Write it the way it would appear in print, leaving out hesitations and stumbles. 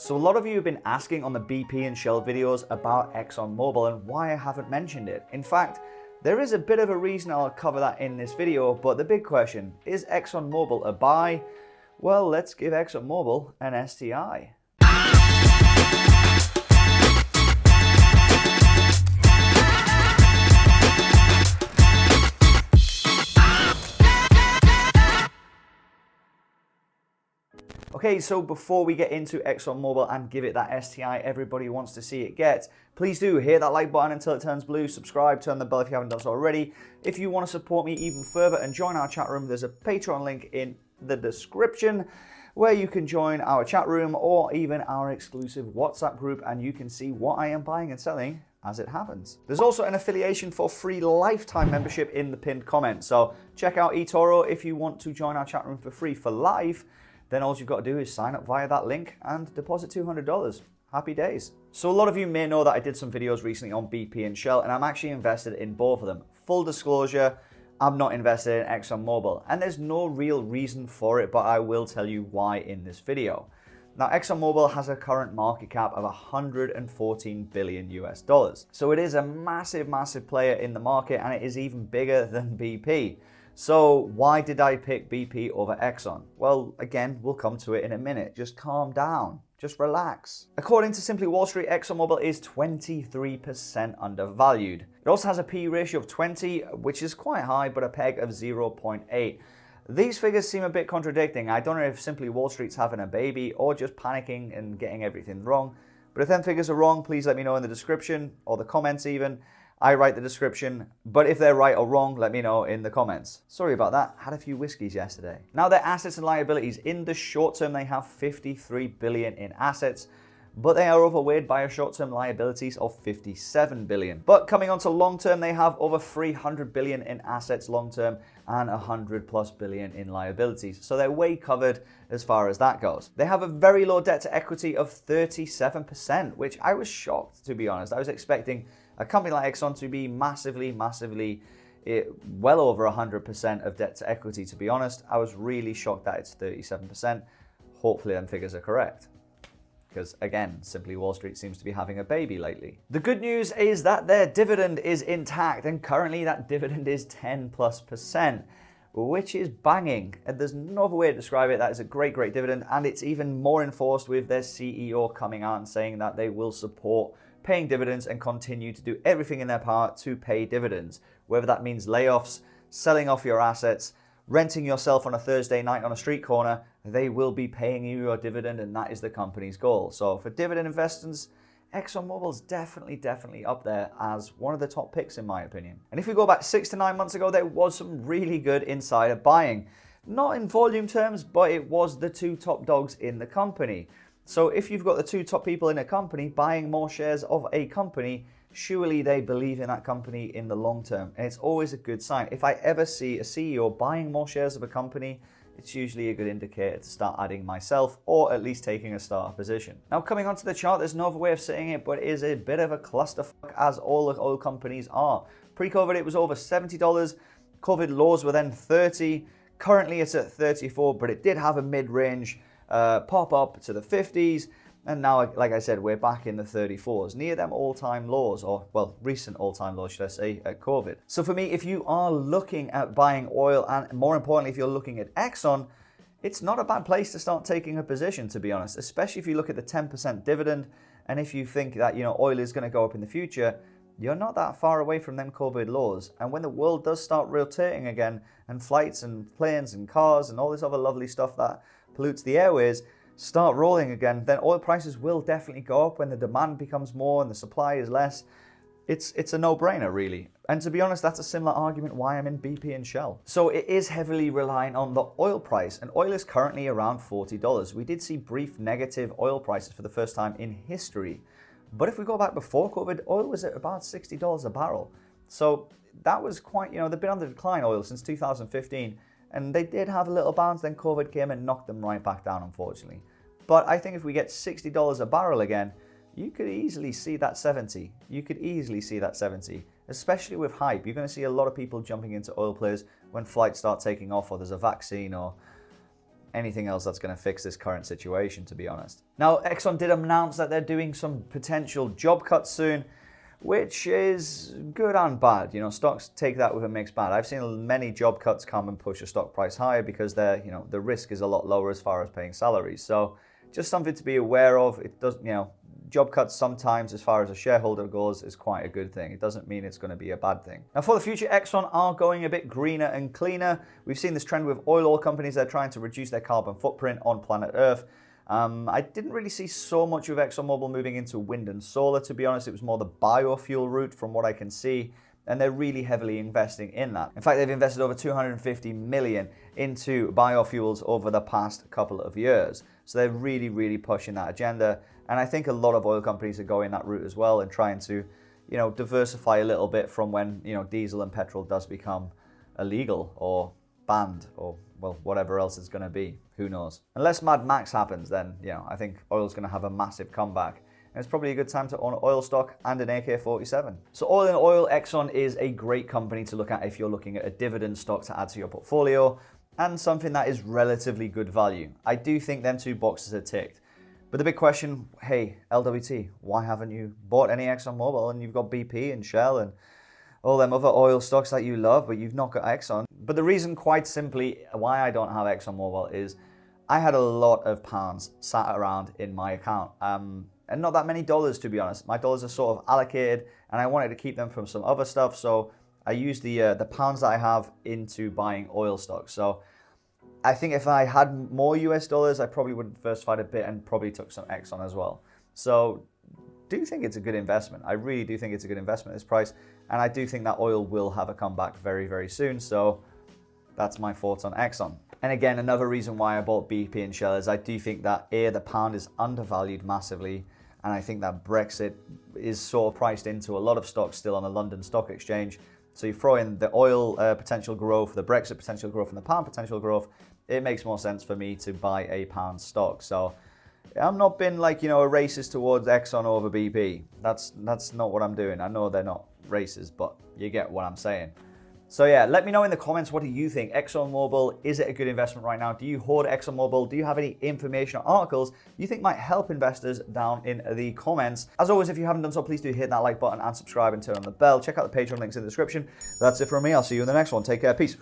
So a lot of you have been asking on the BP and Shell videos about Exxonmobil and why I haven't mentioned it. In fact, there is a bit of a reason I'll cover that in this video, but the big question, is Exxonmobil a buy? Well, let's give Exxonmobil an STI. Okay, so before we get into Exxonmobil and give it that STI everybody wants to see it get, please do hit that like button until it turns blue, subscribe, turn the bell if you haven't done so already. If you want to support me even further and join our chat room, there's a Patreon link in the description where you can join our chat room or even our exclusive WhatsApp group, and you can see what I am buying and selling as it happens. There's also an affiliation for free lifetime membership in the pinned comment, so check out eTORO if you want to join our chat room for free for life. Then all you've got to do is sign up via that link and deposit $200. Happy days. So a lot of you may know that I did some videos recently on BP and Shell, and I'm actually invested in both of them. Full disclosure, I'm not invested in Exxonmobil, and there's no real reason for it, but I will tell you why in this video. Now, Exxonmobil has a current market cap of $114 billion US. So it is a massive, massive player in the market, and it is even bigger than BP. So why did I pick BP over Exxon? Well, again, we'll come to it in a minute. Just calm down. Just relax. According to Simply Wall Street, Exxonmobil is 23% undervalued. It also has a PE ratio of 20, which is quite high, but a PEG of 0.8. These figures seem a bit contradicting. I don't know if Simply Wall Street's having a baby or just panicking and getting everything wrong. But if them figures are wrong, please let me know in the description or the comments even. I write the description, but if they're right or wrong, let me know in the comments. Sorry about that, had a few whiskeys yesterday. Now, their assets and liabilities, in the short term, they have $53 billion in assets, but they are overweighted by a short-term liabilities of $57 billion. But coming on to long-term, they have over $300 billion in assets long-term and $100+ billion in liabilities. So they're way covered as far as that goes. They have a very low debt to equity of 37%, which I was shocked, to be honest. I was expecting a company like Exxon to be massively, well over 100% of debt to equity, to be honest. I was really shocked that it's 37%. Hopefully them figures are correct. Because again, Simply Wall Street seems to be having a baby lately. The good news is that their dividend is intact, and currently that dividend is 10+%, which is banging. And there's no other way to describe it. That is a great, great dividend, and it's even more enforced with their CEO coming out and saying that they will support paying dividends and continue to do everything in their power to pay dividends. Whether that means layoffs, selling off your assets, renting yourself on a Thursday night on a street corner, they will be paying you your dividend, and that is the company's goal. So for dividend investors, Exxonmobil's definitely up there as one of the top picks in my opinion. And if we go back 6 to 9 months ago, there was some really good insider buying. Not in volume terms, but it was the two top dogs in the company. So if you've got the two top people in a company buying more shares of a company, surely they believe in that company in the long term. And it's always a good sign. If I ever see a CEO buying more shares of a company, it's usually a good indicator to start adding myself, or at least taking a starter position. Now, coming onto the chart, there's no other way of saying it, but it is a bit of a clusterfuck, as all the oil companies are. Pre-COVID, it was over $70. COVID lows were then 30. Currently, it's at 34, but it did have a mid-range pop up to the 50s, and now, like I said, we're back in the 34s, near them all-time lows, or well, recent all-time lows, should I say, at COVID. So for me, if you are looking at buying oil, and more importantly, if you're looking at Exxon, it's not a bad place to start taking a position, to be honest, especially if you look at the 10% dividend, and if you think that, you know, oil is going to go up in the future, you're not that far away from them COVID lows. And when the world does start rotating again, and flights and planes and cars and all this other lovely stuff that pollutes the airways start rolling again, then oil prices will definitely go up when the demand becomes more and the supply is less. It's a no-brainer, really. And to be honest, that's a similar argument why I'm in BP and Shell. So it is heavily reliant on the oil price, and oil is currently around $40. We did see brief negative oil prices for the first time in history. But if we go back before COVID, oil was at about $60 a barrel. So that was quite, you know, they've been on the decline, oil, since 2015. And they did have a little bounce, then COVID came and knocked them right back down, unfortunately. But I think if we get $60 a barrel again, you could easily see that 70. You could easily see that 70, especially with hype. You're going to see a lot of people jumping into oil plays when flights start taking off, or there's a vaccine, or anything else that's going to fix this current situation, to be honest. Now, Exxon did announce that they're doing some potential job cuts soon, which is good and bad. You know, stocks take that with a mixed bag. I've seen many job cuts come and push a stock price higher because they're, you know, the risk is a lot lower as far as paying salaries. So just something to be aware of. It does, you know, job cuts sometimes, as far as a shareholder goes, is quite a good thing. It doesn't mean it's going to be a bad thing. Now, for the future, Exxon are going a bit greener and cleaner. We've seen this trend with oil companies. They're trying to reduce their carbon footprint on planet Earth. I didn't really see so much of Exxonmobil moving into wind and solar, to be honest. It was more the biofuel route from what I can see, and they're really heavily investing in that. In fact, they've invested over 250 million into biofuels over the past couple of years. So they're really, really pushing that agenda. And I think a lot of oil companies are going that route as well and trying to, you know, diversify a little bit from when, you know, diesel and petrol does become illegal or banned or, well, whatever else it's going to be. Who knows? Unless Mad Max happens, then, you know, I think oil's going to have a massive comeback. And it's probably a good time to own oil stock and an AK-47. So all in all, Exxon is a great company to look at if you're looking at a dividend stock to add to your portfolio and something that is relatively good value. I do think them two boxes are ticked. But the big question, hey, LWT, why haven't you bought any ExxonMobil? And you've got BP and Shell and all them other oil stocks that you love, but you've not got Exxon. But the reason, quite simply, why I don't have ExxonMobil is I had a lot of pounds sat around in my account. And not that many dollars, to be honest. My dollars are sort of allocated, and I wanted to keep them from some other stuff. So I used the pounds that I have into buying oil stocks. So I think if I had more US dollars, I probably would have diversified a bit and probably took some Exxon as well. So do think it's a good investment. I really do think it's a good investment at this price. And I do think that oil will have a comeback very, very soon. So that's my thoughts on Exxon. And again, another reason why I bought BP and Shell is I do think that the pound is undervalued massively. And I think that Brexit is sort of priced into a lot of stocks still on the London Stock Exchange. So you throw in the oil potential growth, the Brexit potential growth, and the pound potential growth, it makes more sense for me to buy a pound stock. So I've not been like, you know, a racist towards Exxon over BP. That's not what I'm doing. I know they're not racist, but you get what I'm saying. So yeah, let me know in the comments, what do you think? ExxonMobil, is it a good investment right now? Do you hoard ExxonMobil? Do you have any information or articles you think might help investors down in the comments? As always, if you haven't done so, please do hit that like button and subscribe and turn on the bell. Check out the Patreon links in the description. That's it from me. I'll see you in the next one. Take care. Peace.